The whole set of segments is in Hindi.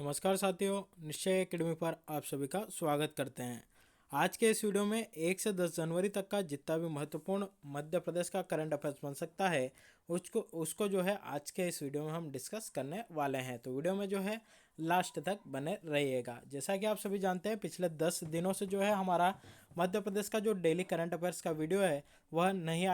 नमस्कार साथियों, निश्चय एकेडमी पर आप सभी का स्वागत करते हैं। आज के इस वीडियो में 1 से 10 जनवरी तक का जितना भी महत्वपूर्ण मध्य प्रदेश का करंट अफेयर्स बन सकता है उसको उसको जो है आज के इस वीडियो में हम डिस्कस करने वाले हैं। तो वीडियो में जो है लास्ट तक बने रहिएगा। जैसा कि आप सभी जानते हैं, पिछले 10 दिनों से जो है हमारा मध्य प्रदेश का जो डेली करंट अफेयर्स का वीडियो है वह नहीं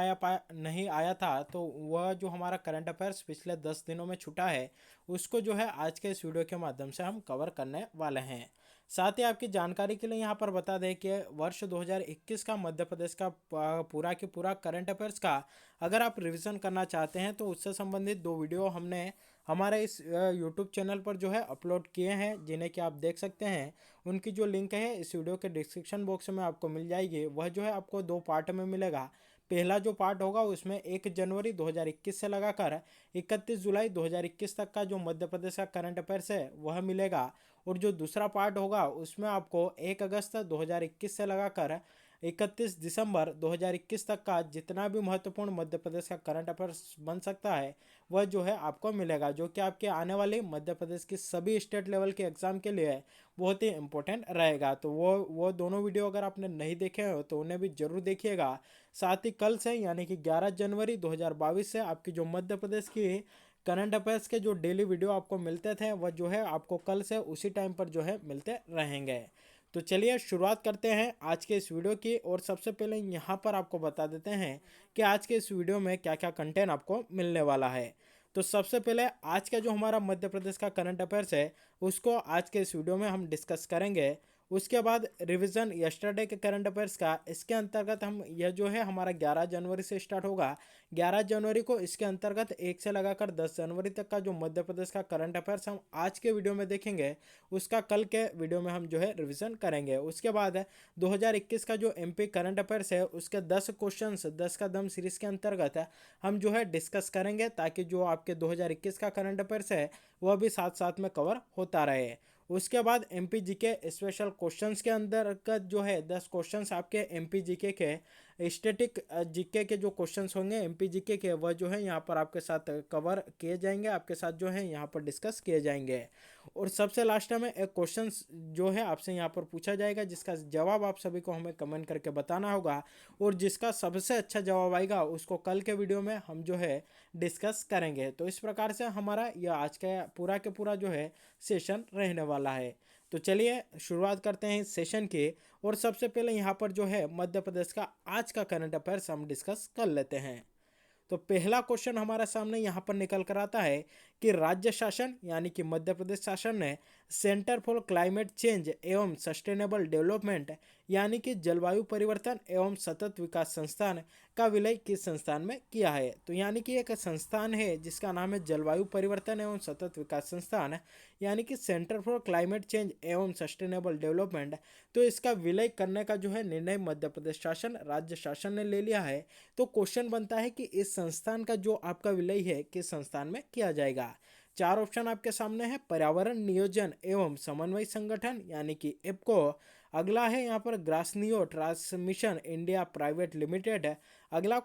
आया था। तो वह जो हमारा करंट अफेयर्स पिछले 10 दिनों में छूटा है उसको जो है आज के इस वीडियो के माध्यम से हम कवर करने वाले हैं। साथ ही आपकी जानकारी के लिए यहाँ पर बता दें कि वर्ष 2021 का मध्य प्रदेश का पूरा के पूरा करंट अफेयर्स का अगर आप रिवीजन करना चाहते हैं तो उससे संबंधित 2 वीडियो हमने हमारे इस यूट्यूब चैनल पर जो है अपलोड किए हैं, जिन्हें कि आप देख सकते हैं। उनकी जो लिंक है इस वीडियो के डिस्क्रिप्शन बॉक्स में आपको मिल जाएगी। वह जो है आपको 2 पार्ट में मिलेगा। पहला जो पार्ट होगा उसमें 1 जनवरी 2021 से लगाकर 31 जुलाई 2021 तक का जो मध्य प्रदेश का करंट अफेयर्स है वह मिलेगा, और जो दूसरा पार्ट होगा उसमें आपको 1 अगस्त 2021 से लगाकर 31 दिसंबर 2021 तक का जितना भी महत्वपूर्ण मध्य प्रदेश का करंट अफेयर्स बन सकता है वह जो है आपको मिलेगा, जो कि आपके आने वाली मध्य प्रदेश की सभी स्टेट लेवल के एग्जाम के लिए बहुत ही इंपॉर्टेंट रहेगा। तो वो दोनों वीडियो अगर आपने नहीं देखे हो तो उन्हें भी जरूर देखिएगा। साथ ही कल से यानी कि 11 जनवरी 2022 से आपकी जो मध्य प्रदेश की करंट अफेयर्स के जो डेली वीडियो आपको मिलते थे वह जो है आपको कल से उसी टाइम पर जो है मिलते रहेंगे। तो चलिए शुरुआत करते हैं आज के इस वीडियो की। और सबसे पहले यहाँ पर आपको बता देते हैं कि आज के इस वीडियो में क्या क्या कंटेंट आपको मिलने वाला है। तो सबसे पहले आज का जो हमारा मध्य प्रदेश का करंट अफेयर्स है उसको आज के इस वीडियो में हम डिस्कस करेंगे। उसके बाद रिवीजन यस्टरडे के करंट अफेयर्स का, इसके अंतर्गत हम यह जो है हमारा 11 जनवरी से स्टार्ट होगा। 11 जनवरी को इसके अंतर्गत 1 से लगाकर 10 जनवरी तक का जो मध्य प्रदेश का करंट अफेयर्स हम आज के वीडियो में देखेंगे उसका कल के वीडियो में हम जो है रिवीजन करेंगे। उसके बाद 2021 का जो एमपी करंट अफेयर्स है उसके 10 क्वेश्चंस 10 का दम सीरीज के अंतर्गत हम जो है डिस्कस करेंगे, ताकि जो आपके 2021 का करंट अफेयर्स है वह भी साथ साथ में कवर होता रहे। उसके बाद एमपी जीके स्पेशल क्वेश्चंस के अंतर्गत जो है 10 क्वेश्चंस आपके एमपी जीके के स्टैटिक जीके के जो क्वेश्चंस होंगे एमपी जीके के वह जो है यहाँ पर आपके साथ कवर किए जाएंगे, आपके साथ जो है यहाँ पर डिस्कस किए जाएंगे। और सबसे लास्ट में एक क्वेश्चन जो है आपसे यहाँ पर पूछा जाएगा, जिसका जवाब आप सभी को हमें कमेंट करके बताना होगा, और जिसका सबसे अच्छा जवाब आएगा उसको कल के वीडियो में हम जो है डिस्कस करेंगे। तो इस प्रकार से हमारा यह आज का पूरा के पूरा जो है सेशन रहने वाला है। तो चलिए शुरुआत करते हैं इस सेशन की। और सबसे पहले यहाँ पर जो है मध्य प्रदेश का आज का करंट अफेयर्स हम डिस्कस कर लेते हैं। तो पहला क्वेश्चन हमारा सामने यहाँ पर निकल कर आता है कि राज्य शासन यानी कि मध्य प्रदेश शासन ने सेंटर फॉर क्लाइमेट चेंज एवं सस्टेनेबल डेवलपमेंट यानी कि जलवायु परिवर्तन एवं सतत विकास संस्थान का विलय किस संस्थान में किया है। तो यानी कि एक संस्थान है जिसका नाम है जलवायु परिवर्तन एवं सतत विकास संस्थान, यानी कि सेंटर फॉर क्लाइमेट चेंज एवं सस्टेनेबल डेवलपमेंट। तो इसका विलय करने का जो है निर्णय मध्य प्रदेश शासन राज्य शासन ने ले लिया है। तो क्वेश्चन बनता है कि इस संस्थान का जो आपका विलय है किस संस्थान में किया जाएगा। 4 ऑप्शन आपके सामने है, पर्यावरण नियोजन एवं समन्वय संगठन यानी कि एप्को। अगला है यहाँ पर ग्रासनियो ट्रांसमिशन इंडिया प्राइवेट लिमिटेड है। अगला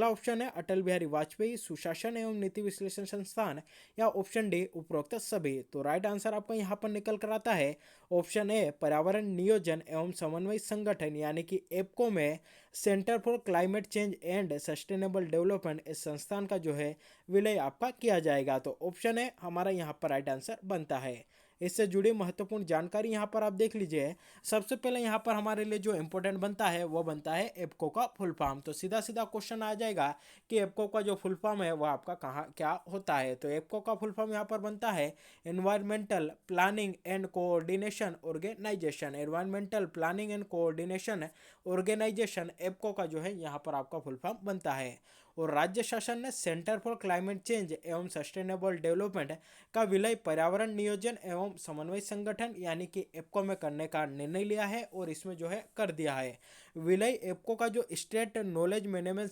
ऑप्शन है अटल बिहारी वाजपेयी सुशासन एवं नीति विश्लेषण संस्थान, या ऑप्शन डी उपरोक्त सभी। तो राइट आंसर आपका यहाँ पर निकल कर आता है ऑप्शन ए पर्यावरण नियोजन एवं समन्वय संगठन यानी कि एप्को में centre for climate change and sustainable development इस संस्थान का जो है विलय आपका किया जाएगा। तो ऑप्शन ए हमारा यहाँ पर राइट आंसर बनता है। इससे जुड़ी महत्वपूर्ण जानकारी यहाँ पर आप देख लीजिए। सबसे पहले यहाँ पर हमारे लिए जो इंपॉर्टेंट बनता है वो बनता है एप्को का फुल फॉर्म। तो सीधा सीधा क्वेश्चन आ जाएगा कि एप्को का जो फुल फॉर्म है वो आपका कहाँ क्या होता है। तो एप्को का फुल फॉर्म यहाँ पर बनता है environmental planning and coordination organisation. Environmental planning and coordination organisation EPCO का जो है यहाँ पर आपका फुल फॉर्म बनता है। और राज्य शासन ने सेंटर फॉर क्लाइमेट चेंज एवं सस्टेनेबल डेवलपमेंट का विलय पर्यावरण नियोजन एवं समन्वय संगठन यानी कि एप्को में करने का निर्णय लिया है, और इसमें जो है कर दिया है। विलय एप्को का जो state knowledge management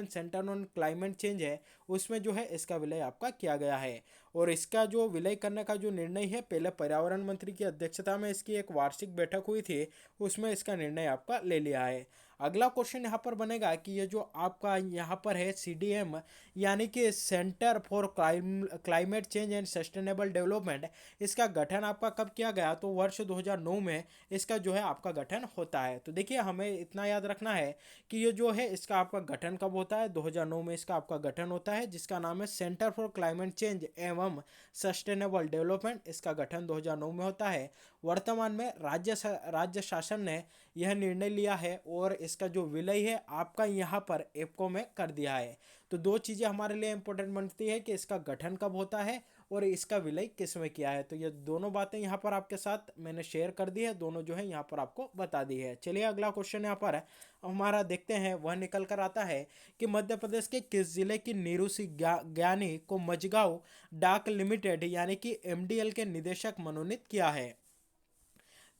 centre on climate change है उसमें जो है इसका विलय आपका किया गया है। और इसका जो विलय करने का जो निर्णय है पहले पर्यावरण मंत्री की अध्यक्षता में इसकी एक वार्षिक बैठक हुई थी, उसमें इसका निर्णय आपका ले लिया है। अगला क्वेश्चन यहाँ पर बनेगा कि ये जो आपका यहाँ पर है CDM यानी कि centre for climate change and sustainable development, इसका गठन आपका कब किया गया? तो वर्ष 2009 में इसका जो है आपका गठन होता है। तो देखिए हमें इतना याद रखना है कि ये जो है इसका आपका गठन कब होता है? 2009 में इसका आपका गठन होता है, जिसका नाम है सेंटर फॉर क्लाइमेट चेंज एवं सस्टेनेबल डेवलपमेंट। इसका गठन 2009 में होता है। वर्तमान में राज्य शासन ने यह निर्णय लिया है और इसका जो विलय है आपका यहाँ पर एप्को में कर दिया है। तो दो चीज़ें हमारे लिए इंपॉर्टेंट बनती है कि इसका गठन कब होता है और इसका विलय किस में किया है। तो ये दोनों बातें यहाँ पर आपके साथ मैंने शेयर कर दी है, दोनों जो है यहाँ पर आपको बता दी है। चलिए अगला क्वेश्चन यहाँ पर हमारा देखते हैं, वह निकल कर आता है कि मध्य प्रदेश के किस जिले की नीरू सी ज्ञानी को मझगांव डाक लिमिटेड यानी कि MDL के निदेशक मनोनीत किया है?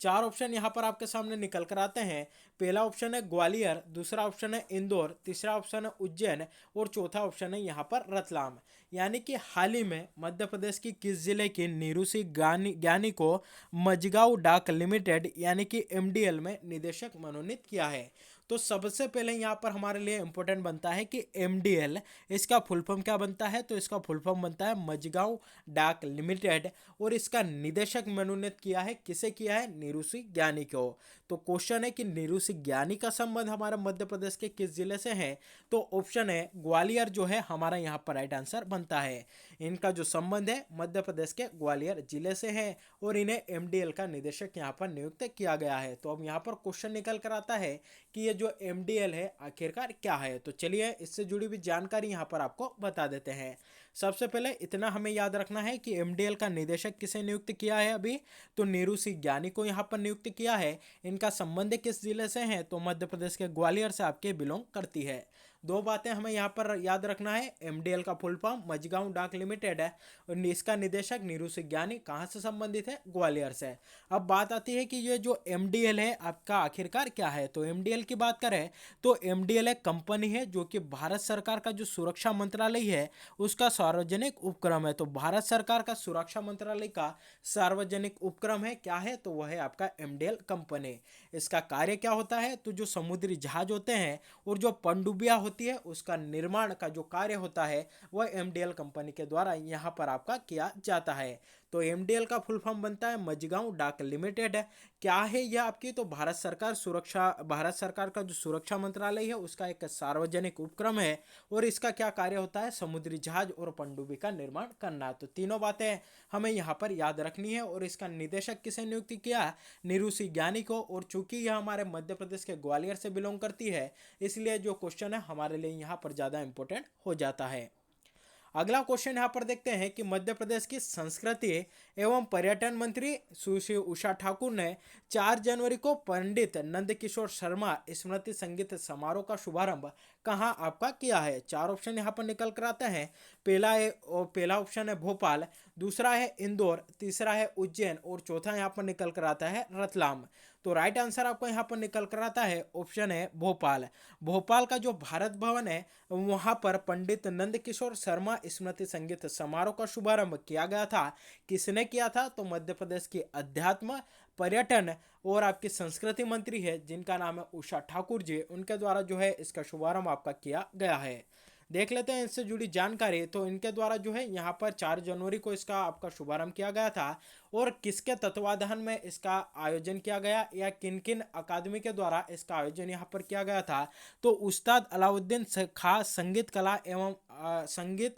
चार ऑप्शन यहाँ पर आपके सामने निकल कर आते हैं। पहला ऑप्शन है ग्वालियर, दूसरा ऑप्शन है इंदौर, तीसरा ऑप्शन है उज्जैन और चौथा ऑप्शन है यहाँ पर रतलाम। यानी कि हाल ही में मध्य प्रदेश की किस जिले की नीरू सी ज्ञानी को मझगांव डाक लिमिटेड यानी कि MDL में निदेशक मनोनीत किया है? तो सबसे पहले यहाँ पर हमारे लिए इंपॉर्टेंट बनता है कि MDL इसका फुल फॉर्म क्या बनता है? तो इसका फुल फॉर्म बनता है मझगांव डाक लिमिटेड और इसका निदेशक मनोनीत किया है, किसे किया है? नीरू सी ज्ञानी को। तो क्वेश्चन है कि नीरू सी ज्ञानी का संबंध हमारे मध्य प्रदेश के किस जिले से है? तो ऑप्शन है ग्वालियर जो है हमारा यहाँ पर राइट आंसर बनता है। इनका जो संबंध है मध्य प्रदेश के ग्वालियर जिले से है और इन्हें MDL का निदेशक यहाँ पर नियुक्त किया गया है। तो अब यहाँ पर क्वेश्चन निकल कर आता है कि ये जो MDL है आखिरकार क्या है? तो चलिए इससे जुड़ी हुई जानकारी यहाँ पर आपको बता देते हैं। सबसे पहले इतना हमें याद रखना है कि MDL का निदेशक किसे नियुक्त किया है अभी? तो नीरू सी ज्ञानी को यहाँ पर नियुक्त किया है। इनका संबंध किस जिले से है? तो मध्य प्रदेश के ग्वालियर से आपके बिलोंग करती है। दो बातें हमें यहाँ पर याद रखना है, MDL का फुल फॉर्म मझगांव डाक लिमिटेड है और इसका निदेशक नीरू सी ज्ञानी कहाँ से संबंधित है? ग्वालियर से। अब बात आती है कि ये जो MDL है आपका आखिरकार क्या है? तो MDL की बात करें तो MDL एक कंपनी है जो कि भारत सरकार का जो सुरक्षा मंत्रालय है उसका सार्वजनिक उपक्रम है। तो भारत सरकार का सुरक्षा मंत्रालय का सार्वजनिक उपक्रम है, क्या है? तो वह है आपका MDL कंपनी। इसका कार्य क्या होता है? तो जो समुद्री जहाज होते हैं और जो पनडुब्बियां होती है उसका निर्माण का जो कार्य होता है वह MDL कंपनी के द्वारा यहाँ पर आपका किया जाता है। तो MDL का फुल फॉर्म बनता है मझगांव डाक लिमिटेड है। क्या है यह आपकी? तो भारत सरकार का जो सुरक्षा मंत्रालय है उसका एक सार्वजनिक उपक्रम है और इसका क्या कार्य होता है? समुद्री जहाज और पनडुब्बी का निर्माण करना। तो तीनों बातें हमें यहाँ पर याद रखनी है और इसका निदेशक किसे नियुक्त किया? नीरू सी ज्ञानी को। और चूंकि यह हमारे मध्य प्रदेश के ग्वालियर से बिलोंग करती है इसलिए जो क्वेश्चन है हमारे लिए यहाँ पर ज़्यादा इंपॉर्टेंट हो जाता है। अगला क्वेश्चन यहाँ पर देखते हैं कि मध्य प्रदेश की संस्कृति एवं पर्यटन मंत्री सुश्री उषा ठाकुर ने 4 जनवरी को पंडित नंदकिशोर शर्मा स्मृति संगीत समारोह का शुभारंभ कहाँ आपका किया है? चार ऑप्शन यहाँ पर निकल कर आते हैं। पहला ऑप्शन है भोपाल, दूसरा है इंदौर, तीसरा है उज्जैन और चौथा यहाँ पर निकल कर आता है रतलाम। तो राइट आंसर आपको यहाँ पर निकल कर आता है ऑप्शन है भोपाल। भोपाल का जो भारत भवन है वहाँ पर पंडित नंदकिशोर शर्मा स्मृति संगीत समारोह का शुभारंभ किया गया था। किसने किया था? तो मध्य प्रदेश की अध्यात्म, पर्यटन और आपकी संस्कृति मंत्री है जिनका नाम है उषा ठाकुर जी, उनके द्वारा जो है इसका शुभारंभ आपका किया गया है। देख लेते हैं इससे जुड़ी जानकारी। तो इनके द्वारा जो है यहाँ पर 4 जनवरी को इसका आपका शुभारंभ किया गया था और किसके तत्वाधान में इसका आयोजन किया गया या किन किन अकादमी के द्वारा इसका आयोजन यहाँ पर किया गया था? तो उस्ताद अलाउद्दीन खास संगीत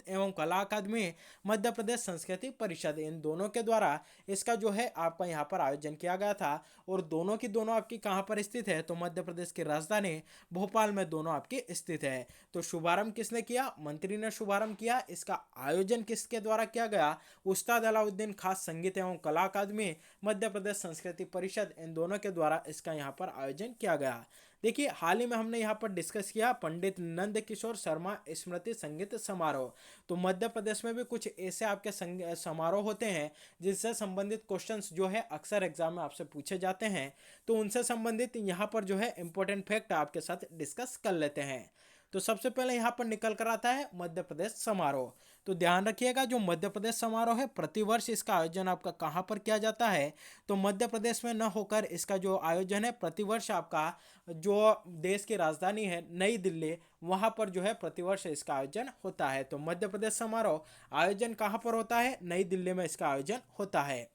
एवं कला अकादमी, मध्य प्रदेश संस्कृति परिषद, इन दोनों के द्वारा इसका जो है आपका यहाँ पर आयोजन किया गया था। और दोनों की दोनों आपकी कहाँ पर स्थित है? तो मध्य प्रदेश की राजधानी भोपाल में दोनों आपकी स्थित है। तो शुभारंभ किसने किया? मंत्री ने शुभारंभ किया। इसका आयोजन किसके द्वारा किया गया? उस्ताद अलाउद्दीन खास संगीत एवं कला अकादमी, मध्य प्रदेश संस्कृति परिषद, इन दोनों के द्वारा इसका यहाँ पर आयोजन किया गया। देखिए हाल ही में हमने यहाँ पर डिस्कस किया पंडित नंद किशोर शर्मा स्मृति संगीत समारोह। तो मध्य प्रदेश में भी कुछ ऐसे आपके समारोह होते हैं जिससे संबंधित क्वेश्चंस जो है अक्सर एग्जाम में आपसे पूछे जाते हैं। तो उनसे संबंधित यहाँ पर जो है इंपॉर्टेंट फैक्ट आपके साथ डिस्कस कर लेते हैं। तो सबसे पहले यहाँ पर निकल कर आता है मध्य प्रदेश समारोह। तो ध्यान रखिएगा, जो मध्य प्रदेश समारोह है प्रतिवर्ष इसका आयोजन आपका कहाँ पर किया जाता है, तो मध्य प्रदेश में न होकर इसका जो आयोजन है प्रतिवर्ष आपका जो देश की राजधानी है नई दिल्ली, वहाँ पर जो है प्रतिवर्ष इसका आयोजन होता है। तो मध्य प्रदेश समारोह आयोजन कहाँ पर होता है, नई दिल्ली में इसका आयोजन होता है।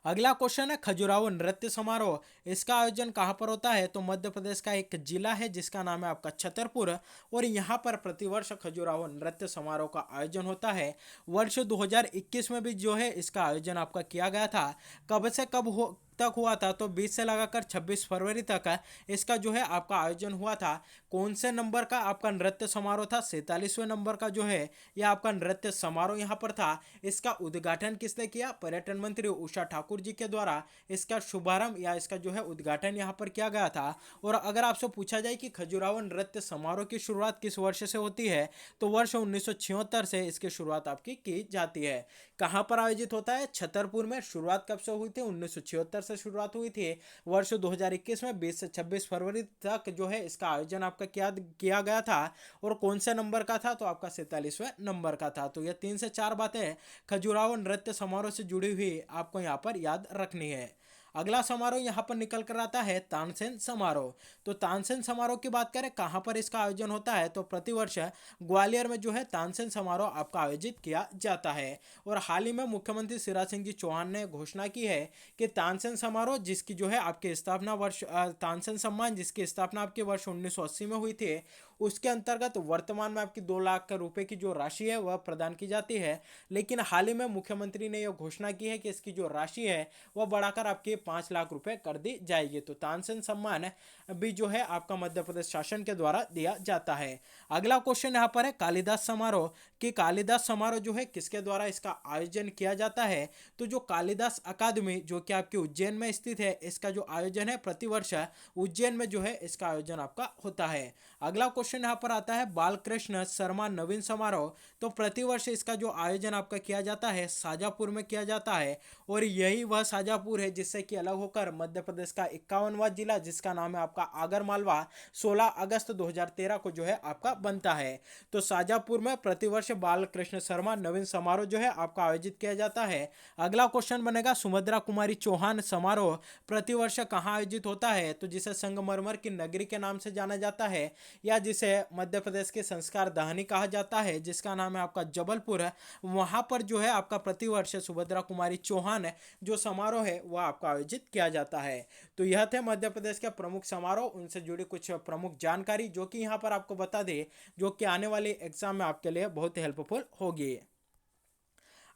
अगला क्वेश्चन है खजुराहो नृत्य समारोह, इसका आयोजन कहाँ पर होता है, तो मध्य प्रदेश का एक जिला है जिसका नाम है आपका छतरपुर, और यहाँ पर प्रतिवर्ष खजुराहो नृत्य समारोह का आयोजन होता है। वर्ष 2021 में भी जो है इसका आयोजन आपका किया गया था। कब से कब तक हुआ था, तो 20 से लगाकर 26 फरवरी तक इसका जो है आपका आयोजन हुआ था। कौन से नंबर का आपका नृत्य समारोह था, 47वें नंबर का जो है यह आपका नृत्य समारोह यहाँ पर था। इसका उद्घाटन किसने किया, पर्यटन मंत्री उषा ठाकुर जी के द्वारा इसका शुभारंभ या इसका जो है उद्घाटन यहाँ पर किया गया था। और अगर आपसे पूछा जाए कि खजुराहो नृत्य समारोह की शुरुआत किस वर्ष से होती है, तो वर्ष 1976 से इसकी शुरुआत आपकी की जाती है। कहाँ पर आयोजित होता है, छतरपुर में। शुरुआत कब से हुई थी, 1976 से शुरुआत हुई थी। वर्ष 2021 में 20 से 26 फरवरी तक जो है इसका आयोजन आपका किया गया था। और कौन से नंबर का था, तो आपका 47वें नंबर का था। तो ये 3 से 4 बातें खजुराहो नृत्य समारोह से जुड़ी हुई आपको यहाँ पर याद रखनी है। अगला समारोह यहाँ पर निकल कर आता है तानसेन समारोह। तो तानसेन समारोह की बात करें कहाँ पर इसका आयोजन होता है, तो प्रतिवर्ष ग्वालियर में जो है तानसेन समारोह आपका आयोजित किया जाता है। और हाल ही में मुख्यमंत्री शिवराज सिंह जी चौहान ने घोषणा की है कि तानसेन समारोह जिसकी जो है आपकी स्थापना वर्ष तानसेन सम्मान जिसकी स्थापना आपके वर्ष 1980 में हुई थी, उसके अंतर्गत वर्तमान में आपकी 2 लाख रुपए की जो राशि है वह प्रदान की जाती है। लेकिन हाल ही में मुख्यमंत्री ने यह घोषणा की है कि इसकी जो राशि है वह बढ़ाकर आपके 5 लाख रुपए कर दी जाएगी। तो तानसेन सम्मान भी जो है आपका मध्य प्रदेश शासन के द्वारा दिया जाता है। अगला क्वेश्चन यहाँ पर है कालिदास समारोह, कि कालिदास समारोह जो है किसके द्वारा इसका आयोजन किया जाता है, तो जो कालिदास अकादमी जो कि आपके उज्जैन में स्थित है, इसका जो आयोजन है प्रतिवर्ष उज्जैन में जो है इसका आयोजन आपका होता है। अगला क्वेश्चन यहाँ पर आता है बालकृष्ण शर्मा नवीन समारोह, तो प्रतिवर्ष इसका जो आयोजन आपका किया जाता है शाजापुर में किया जाता है। और यही वह शाजापुर है जिससे कि अलग होकर मध्य प्रदेश का 51वां जिला जिसका नाम है आपका आगर मालवा 16 अगस्त 2013 को जो है आपका बनता है। तो शाजापुर में प्रतिवर्ष बालकृष्ण शर्मा नवीन समारोह जो है आपका आयोजित किया जाता है। अगला क्वेश्चन बनेगा सुभद्रा कुमारी चौहान समारोह प्रतिवर्ष कहाँ आयोजित होता है, तो जिसे संगमरमर की नगरी के नाम से जाना जाता है या जिसे मध्य प्रदेश के संस्कार दहनी कहा जाता है जिसका नाम है आपका जबलपुर है, वहां पर जो है आपका प्रतिवर्ष सुभद्रा कुमारी चौहान जो समारोह है वह आपका आयोजित किया जाता है। तो यह थे मध्य प्रदेश के प्रमुख समारोह, उनसे जुड़ी कुछ प्रमुख जानकारी जो कि यहाँ पर आपको बता दे, जो कि आने वाले एग्जाम में आपके लिए बहुत हेल्पफुल होगी।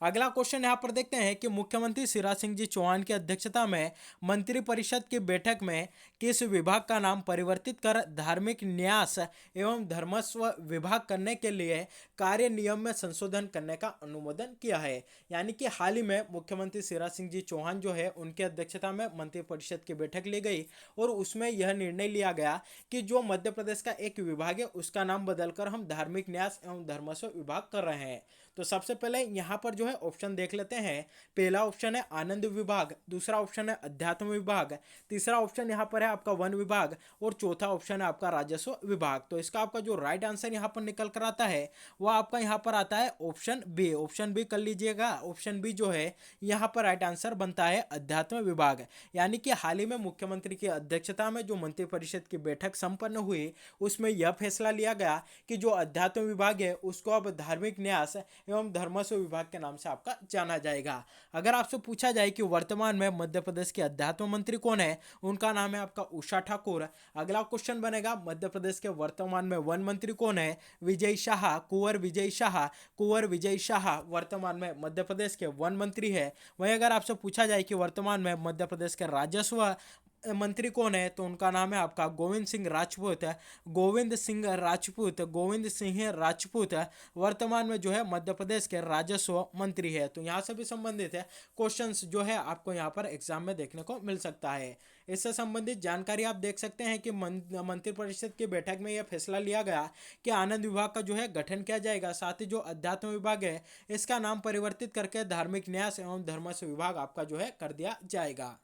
अगला क्वेश्चन यहाँ पर देखते हैं कि मुख्यमंत्री शिवराज सिंह जी चौहान की अध्यक्षता में मंत्रिपरिषद की बैठक में किस विभाग का नाम परिवर्तित कर धार्मिक न्यास एवं धर्मस्व विभाग करने के लिए कार्य नियम में संशोधन करने का अनुमोदन किया है। यानी कि हाल ही में मुख्यमंत्री शिवराज सिंह जी चौहान जो है उनकी अध्यक्षता में मंत्रिपरिषद की बैठक ली गई और उसमें यह निर्णय लिया गया कि जो मध्य प्रदेश का एक विभाग है उसका नाम बदलकर हम धार्मिक न्यास एवं धर्मस्व विभाग कर रहे हैं। तो सबसे पहले यहाँ पर जो है ऑप्शन देख लेते हैं। पहला ऑप्शन है आनंद विभाग, दूसरा ऑप्शन है अध्यात्म विभाग, तीसरा ऑप्शन यहाँ पर है आपका वन विभाग और चौथा ऑप्शन है आपका राजस्व विभाग। तो इसका आपका जो राइट आंसर यहाँ पर निकल कर आता है वह आपका यहाँ पर आता है ऑप्शन बी। ऑप्शन बी कर लीजिएगा। ऑप्शन बी जो है यहाँ पर राइट आंसर बनता है अध्यात्म विभाग। यानी कि हाल ही में मुख्यमंत्री की अध्यक्षता में जो मंत्रिपरिषद की बैठक संपन्न हुई उसमें यह फैसला लिया गया कि जो अध्यात्म विभाग है उसको अब धार्मिक न्यास एवं धर्मस्व विभाग के नाम से आपका जाना जाएगा। अगर आपसे पूछा जाए कि वर्तमान में मध्य प्रदेश के अध्यात्म मंत्री कौन है, उनका नाम है आपका उषा ठाकुर। अगला क्वेश्चन बनेगा मध्य प्रदेश के वर्तमान में वन मंत्री कौन है, विजय शाह, कुंवर विजय शाह। कुंवर विजय शाह वर्तमान में मध्य प्रदेश के वन मंत्री है। वहीं अगर आपसे पूछा जाए कि वर्तमान में मध्य प्रदेश के राजस्व मंत्री कौन है, तो उनका नाम है आपका गोविंद सिंह राजपूत। गोविंद सिंह राजपूत, गोविंद सिंह राजपूत वर्तमान में जो है मध्य प्रदेश के राजस्व मंत्री है। तो यहाँ से भी संबंधित है क्वेश्चंस जो है आपको यहाँ पर एग्जाम में देखने को मिल सकता है। इससे संबंधित जानकारी आप देख सकते हैं कि मंत्रिपरिषद की बैठक में यह फैसला लिया गया कि आनंद विभाग का जो है गठन किया जाएगा। साथ ही जो अध्यात्म विभाग है इसका नाम परिवर्तित करके धार्मिक न्यास एवं धर्मस्व विभाग आपका जो है कर दिया जाएगा।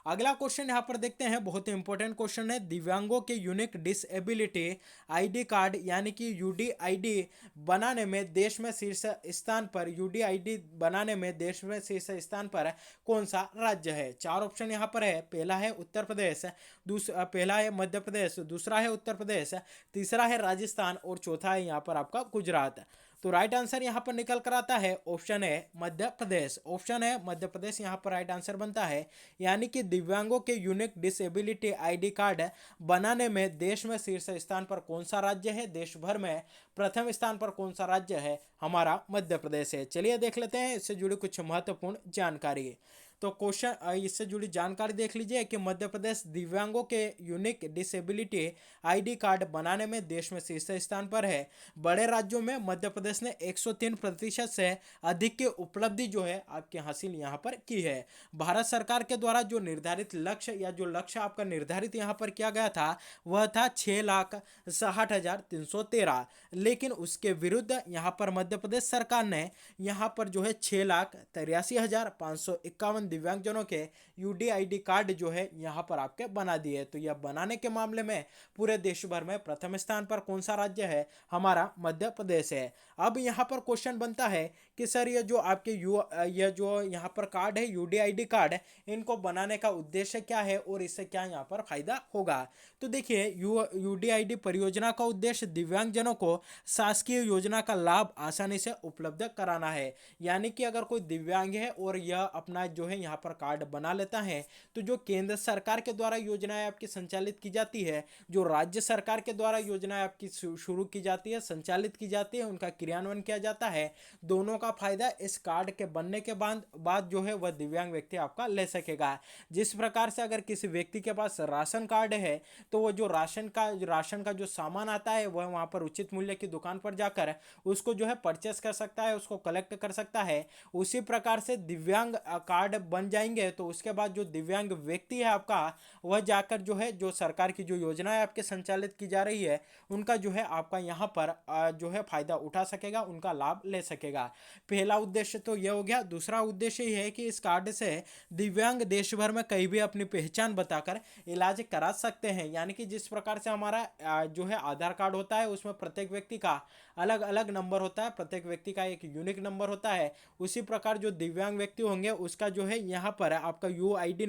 अगला क्वेश्चन यहाँ पर देखते हैं, बहुत ही इंपॉर्टेंट क्वेश्चन है। दिव्यांगों के यूनिक डिसेबिलिटी आईडी कार्ड यानी कि यूडीआईडी बनाने में देश में शीर्ष स्थान पर, यूडीआईडी बनाने में देश में शीर्ष स्थान पर कौन सा राज्य है? चार ऑप्शन यहाँ पर है। पहला है उत्तर प्रदेश, पहला है मध्य प्रदेश, दूसरा है उत्तर प्रदेश, तीसरा है राजस्थान और चौथा है यहाँ पर आपका गुजरात। तो राइट आंसर यहाँ पर निकल कर आता है ऑप्शन है मध्य प्रदेश। ऑप्शन है मध्य प्रदेश यहाँ पर राइट आंसर बनता है। यानी कि दिव्यांगों के यूनिक डिसेबिलिटी आईडी कार्ड बनाने में देश में शीर्ष स्थान पर कौन सा राज्य है? देश भर में प्रथम स्थान पर कौन सा राज्य है? हमारा मध्य प्रदेश है। चलिए देख लेते हैं इससे जुड़ी कुछ महत्वपूर्ण जानकारी। तो क्वेश्चन इससे जुड़ी जानकारी देख लीजिए कि मध्य प्रदेश दिव्यांगों के यूनिक डिसेबिलिटी आईडी कार्ड बनाने में देश में शीर्ष स्थान पर है। बड़े राज्यों में मध्य प्रदेश ने 103% से अधिक की उपलब्धि जो है आपकी हासिल यहाँ पर की है। भारत सरकार के द्वारा जो निर्धारित लक्ष्य या जो लक्ष्य आपका निर्धारित यहाँ पर किया गया था वह था 6,60,313, लेकिन उसके विरुद्ध यहाँ पर मध्य प्रदेश सरकार ने यहाँ पर जो है 6,83,551 दिव्यांगजनों के यूडीआईडी कार्ड जो है यहाँ पर आपके बना दिए। तो यह बनाने के मामले में पूरे देश भर में प्रथम स्थान पर कौन सा राज्य है? हमारा मध्य प्रदेश है। अब यहाँ पर क्वेश्चन बनता है कि सर ये जो आपके ये जो यहाँ पर कार्ड है यूडीआईडी कार्ड, इनको बनाने का उद्देश्य क्या है और इससे क्या यहाँ पर फायदा होगा? तो देखिए यूडीआईडी परियोजना का उद्देश्य दिव्यांगजनों को शासकीय योजना का लाभ आसानी से उपलब्ध कराना है। यानी कि अगर कोई दिव्यांग है और यह अपना जो है यहाँ पर कार्ड बना लेता है तो जो केंद्र सरकार के द्वारा योजनाएं आपकी संचालित की जाती है, जो राज्य सरकार के द्वारा योजनाएं आपकी शुरू की जाती है, संचालित की जाती है, उनका क्रियान्वयन किया जाता है, दोनों का फायदा इस कार्ड के बनने के बाद जो है वह दिव्यांग व्यक्ति आपका ले सकेगा। जिस प्रकार से अगर किसी व्यक्ति के पास राशन कार्ड है तो वो जो राशन का जो सामान आता है वह वहाँ पर उचित मूल्य की दुकान पर जाकर उसको जो है परचेस कर सकता है, उसको कलेक्ट कर सकता है। उसी प्रकार से दिव्यांग कार्ड बन जाएंगे तो उसके बाद जो दिव्यांग व्यक्ति है आपका वह जाकर जो है जो सरकार की जो योजनाएं आपके संचालित की जा रही है उनका जो है आपका यहाँ पर जो है फायदा उठा सकेगा, उनका लाभ ले सकेगा। पहला उद्देश्य तो यह हो गया। दूसरा उद्देश्य यह है कि इस कार्ड से दिव्यांग देश भर में कहीं भी अपनी पहचान बताकर इलाज करा सकते हैं। यानी कि जिस प्रकार से हमारा जो है आधार कार्ड होता है उसमें प्रत्येक व्यक्ति का अलग अलग नंबर होता है, प्रत्येक व्यक्ति का एक यूनिक नंबर होता है, उसी प्रकार जो दिव्यांग व्यक्ति होंगे उसका जो है यहाँ पर आपका यूडीआईडी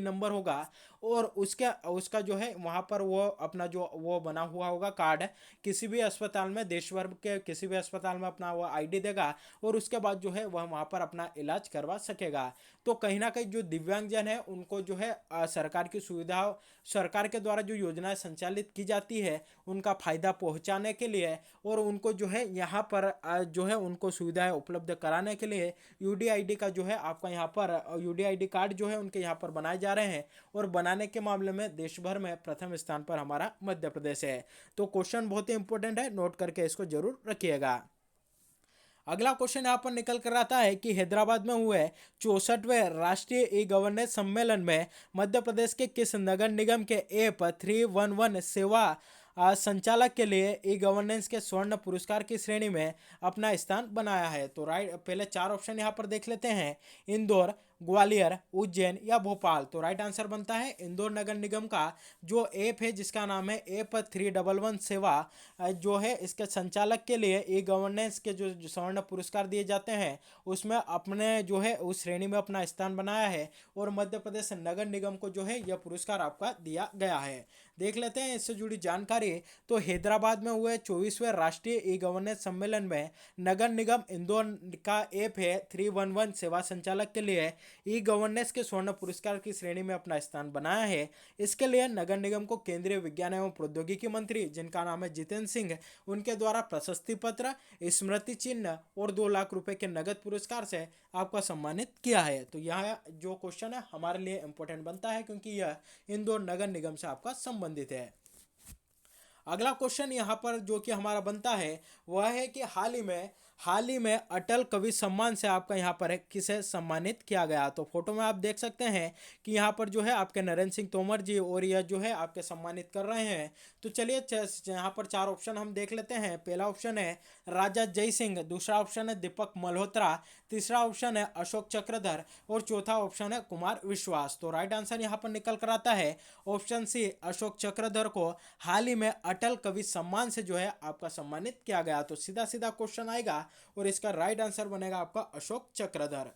नंबर होगा और उसका जो है वहाँ पर वो अपना जो वो बना हुआ होगा कार्ड, किसी भी अस्पताल में देश भर के किसी भी अस्पताल में अपना वो आईडी देगा और उसके बाद जो है वह वहाँ पर अपना इलाज करवा सकेगा। तो कहीं ना कहीं जो दिव्यांगजन है उनको जो है सरकार की सुविधाओं, सरकार के द्वारा जो योजनाएं संचालित की जाती है उनका फायदा पहुंचाने के लिए और उनको जो है यहाँ पर जो है उनको सुविधाएं उपलब्ध कराने के लिए यूडीआईडी का जो है आपका यहाँ पर यूडीआईडी कार्ड जो है उनके यहाँ पर बनाए जा रहे हैं और बनाने के मामले में देश भर में प्रथम स्थान पर हमारा मध्य प्रदेश है। तो क्वेश्चन बहुत ही इंपॉर्टेंट है, नोट करके इसको जरूर रखिएगा। अगला क्वेश्चन यहाँ पर निकल कर आता है कि हैदराबाद में हुए 64वें राष्ट्रीय ई गवर्नेंस सम्मेलन में मध्य प्रदेश के किस नगर निगम के ऐप 311 सेवा संचालक के लिए ई गवर्नेंस के स्वर्ण पुरस्कार की श्रेणी में अपना स्थान बनाया है? तो पहले चार ऑप्शन यहाँ पर देख लेते हैं। इंदौर, ग्वालियर, उज्जैन या भोपाल। तो राइट आंसर बनता है इंदौर नगर निगम का जो ऐप है जिसका नाम है ऐप 311 सेवा जो है इसके संचालक के लिए ई गवर्नेंस के जो स्वर्ण पुरस्कार दिए जाते हैं उसमें अपने जो है उस श्रेणी में अपना स्थान बनाया है और मध्य प्रदेश नगर निगम को जो है यह पुरस्कार आपका दिया गया है। देख लेते हैं इससे जुड़ी जानकारी। तो हैदराबाद में हुए 24वें राष्ट्रीय ई गवर्नेंस सम्मेलन में नगर निगम इंदौर का ऐप है 311 सेवा संचालक के लिए ई गवर्नेंस के स्वर्ण पुरस्कार की श्रेणी में अपना स्थान बनाया है। इसके लिए नगर निगम को केंद्रीय विज्ञान एवं प्रौद्योगिकी मंत्री जिनका नाम है जितेंद्र सिंह, उनके द्वारा प्रशस्ति पत्र, स्मृति चिन्ह और 2 लाख रुपए के नगद पुरस्कार से आपका सम्मानित किया है। तो यह जो क्वेश्चन है हमारे लिए इंपॉर्टेंट बनता है क्योंकि यह इंदौर नगर निगम से आपका संबंधित है। अगला क्वेश्चन यहाँ पर जो कि हमारा बनता है वह है कि हाल ही में हाल ही में अटल कवि सम्मान से आपका यहाँ पर है किसे सम्मानित किया गया। तो फोटो में आप देख सकते हैं कि यहाँ पर जो है आपके नरेंद्र सिंह तोमर जी और यह जो है आपके सम्मानित कर रहे हैं। तो चलिए यहाँ पर चार ऑप्शन हम देख लेते हैं। पहला ऑप्शन है राजा जय सिंह, दूसरा ऑप्शन है दीपक मल्होत्रा, तीसरा ऑप्शन है अशोक चक्रधर और चौथा ऑप्शन है कुमार विश्वास। तो राइट आंसर यहाँ पर निकल कर आता है ऑप्शन सी, अशोक चक्रधर को हाल ही में अटल कवि सम्मान से जो है आपका सम्मानित किया गया। तो सीधा सीधा क्वेश्चन आएगा और इसका राइट आंसर बनेगा आपका अशोक चक्रधर।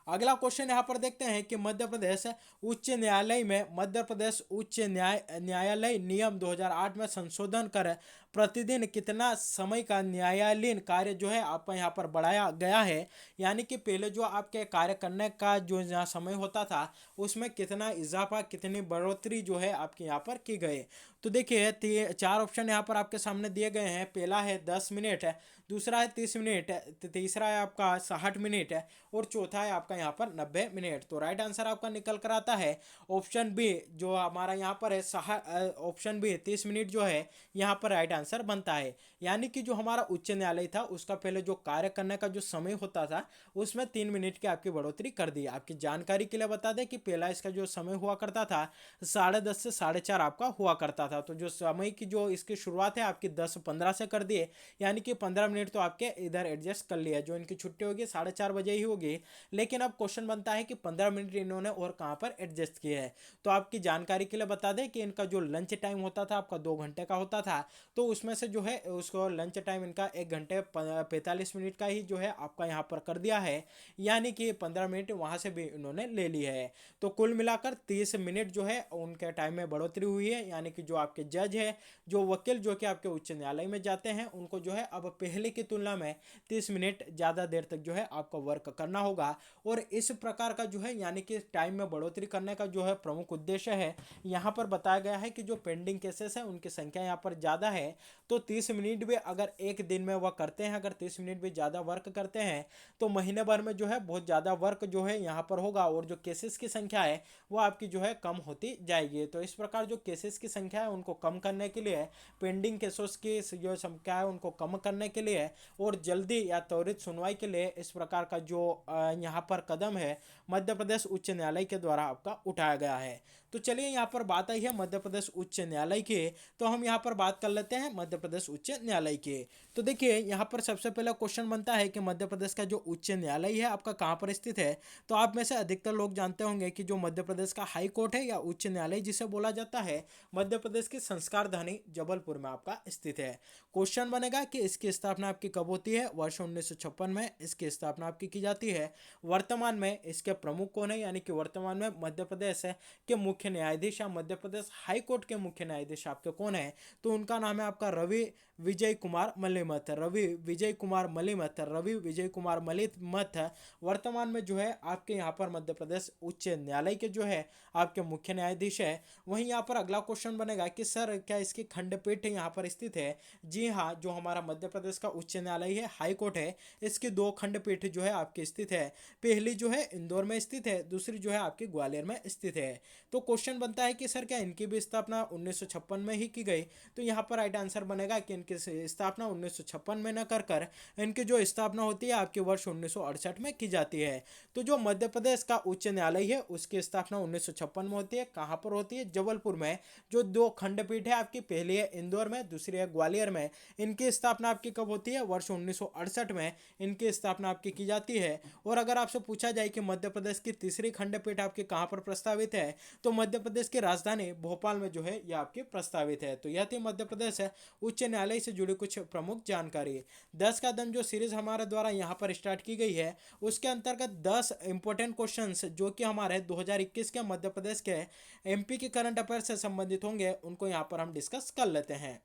अगला क्वेश्चन यहाँ पर देखते हैं कि मध्य प्रदेश उच्च न्यायालय में मध्य प्रदेश उच्च न्यायालय नियम 2008 में संशोधन कर प्रतिदिन कितना समय का न्यायालयीन कार्य जो है आपका यहाँ पर बढ़ाया गया है। यानी कि पहले जो आपके कार्य करने का जो यहाँ समय होता था उसमें कितना इजाफा, कितनी बढ़ोतरी जो है आपके यहाँ पर की गई। तो देखिए चार ऑप्शन यहाँ पर आपके सामने दिए गए हैं। पहला है 10 मिनट, दूसरा है 30 मिनट, तीसरा है आपका 60 मिनट और चौथा है आपका यहाँ पर 90 मिनट। तो राइट आंसर आपका निकल कर आता है ऑप्शन बी, जो हमारा यहाँ पर है ऑप्शन बी 30 मिनट जो है यहाँ पर राइट आंसर बनता है। यानी कि जो हमारा उच्च न्यायालय था उसका पहले जो कार्य करने का जो समय होता था उसमें 3 मिनट की आपकी बढ़ोतरी कर दी। आपकी जानकारी के लिए बता दें कि पहला इसका जो समय हुआ करता था 10:30 से 4:30 आपका हुआ करता था। तो जो समय की जो इसकी शुरुआत है आपकी 10:15 से कर दिए, यानी कि 15 मिनट तो आपके इधर एडजस्ट कर लिया। जो इनकी छुट्टी होगी 4:30 बजे ही होगी, लेकिन अब क्वेश्चन बनता है कि 15 मिनट इन्होंने और कहाँ पर एडजस्ट किए हैं। तो आपकी जानकारी के लिए बता दें कि इनका जो लंच टाइम होता था आपका 2 घंटे का होता था, तो उसमें से जो है उसको लंच टाइम इनका 1 घंटे 45 मिनट का ही जो है आपका यहाँ पर कर दिया है, यानी कि 15 मिनट वहाँ से भी इन्होंने ले ली है। तो कुल मिलाकर 30 मिनट जो है उनके टाइम में बढ़ोतरी हुई है। यानी कि जो आपके जज है, जो वकील जो कि आपके उच्च न्यायालय में जाते हैं, उनको जो है अब पहले की तुलना में 30 मिनट ज़्यादा देर तक जो है आपको वर्क करना होगा। और इस प्रकार का जो है यानी कि टाइम में बढ़ोतरी करने का जो है प्रमुख उद्देश्य है, यहाँ पर बताया गया है कि जो पेंडिंग केसेस है उनकी संख्या यहाँ पर ज़्यादा है। तो 30 मिनट भी अगर एक दिन में वह करते हैं, अगर 30 मिनट भी ज़्यादा वर्क करते हैं तो महीने भर में जो है बहुत ज़्यादा वर्क जो है यहाँ पर होगा और जो केसेस की संख्या है वो आपकी जो है कम होती जाएगी। तो इस प्रकार जो केसेस की संख्या है उनको कम करने के लिए, पेंडिंग केसेस की जो संख्या है उनको कम करने के लिए और जल्दी या त्वरित सुनवाई के लिए इस प्रकार का जो यहाँ पर कदम है मध्य प्रदेश उच्च न्यायालय के द्वारा आपका उठाया गया है। तो चलिए यहाँ पर बात आई है मध्य प्रदेश उच्च न्यायालय की, तो हम यहाँ पर बात कर लेते हैं मध्य प्रदेश उच्च न्यायालय की। तो देखिए यहाँ पर सबसे पहला क्वेश्चन बनता है कि मध्य प्रदेश का जो उच्च न्यायालय है आपका कहाँ पर स्थित है। तो आप में से अधिकतर लोग जानते होंगे कि जो मध्य प्रदेश का हाई कोर्ट है या उच्च न्यायालय जिसे बोला जाता है, मध्य प्रदेश की संस्कार धानी जबलपुर में आपका स्थित है। क्वेश्चन बनेगा कि इसकी स्थापना आपकी कब होती है। वर्ष 1956 में इसकी स्थापना आपकी की जाती है। वर्तमान में इसके प्रमुख कौन है, यानी कि वर्तमान में मध्य प्रदेश के मुख्य न्यायाधीश या मध्य प्रदेश हाई कोर्ट के मुख्य न्यायाधीश आपके कौन है। तो उनका नाम है आपका रवि विजय कुमार मलिमथ। रवि विजय कुमार मलिमथ, रवि विजय कुमार मलिमथ वर्तमान में जो है आपके यहाँ पर मध्य प्रदेश उच्च न्यायालय के जो है आपके मुख्य न्यायाधीश है। वहीं यहाँ पर अगला क्वेश्चन बनेगा कि सर क्या इसकी खंडपीठ यहाँ पर स्थित है। जी हाँ, जो हमारा मध्य प्रदेश का उच्च न्यायालय है, हाई कोर्ट है, इसकी 2 खंडपीठ जो है आपकी स्थित है। पहली जो है इंदौर में स्थित है, दूसरी जो है आपकी ग्वालियर में स्थित है। तो क्वेश्चन बनता है कि सर क्या इनकी भी स्थापना 1956 में ही की गई। तो यहाँ पर राइट आंसर बनेगा कि इनकी स्थापना 1956 में न कर इनकी जो स्थापना होती है आपके वर्ष 1968 में की जाती है। तो जो मध्य प्रदेश का उच्च न्यायालय है उसकी स्थापना 1956 में होती है। कहाँ पर होती है? जबलपुर में। जो 2 खंडपीठ है आपकी, पहली है इंदौर में, दूसरी है ग्वालियर में। इनकी स्थापना आपकी कब होती है? वर्ष 1968 में इनकी स्थापना आपकी की जाती है। और अगर आपसे पूछा जाए कि मध्य प्रदेश की तीसरी खंडपीठ आपकी कहाँ पर प्रस्तावित है, तो मध्य प्रदेश की राजधानी भोपाल में जो है यह आपकी प्रस्तावित है। तो यह थी मध्य प्रदेश उच्च न्यायालय से जुड़ी कुछ प्रमुख जानकारी। 10 का दम जो सीरीज हमारे द्वारा यहाँ पर स्टार्ट की गई है उसके अंतर्गत 10 इंपॉर्टेंट क्वेश्चंस जो कि हमारे 2021 के मध्य प्रदेश के एमपी के करंट अफेयर से संबंधित होंगे उनको यहाँ पर हम डिस्कस कर लेते हैं।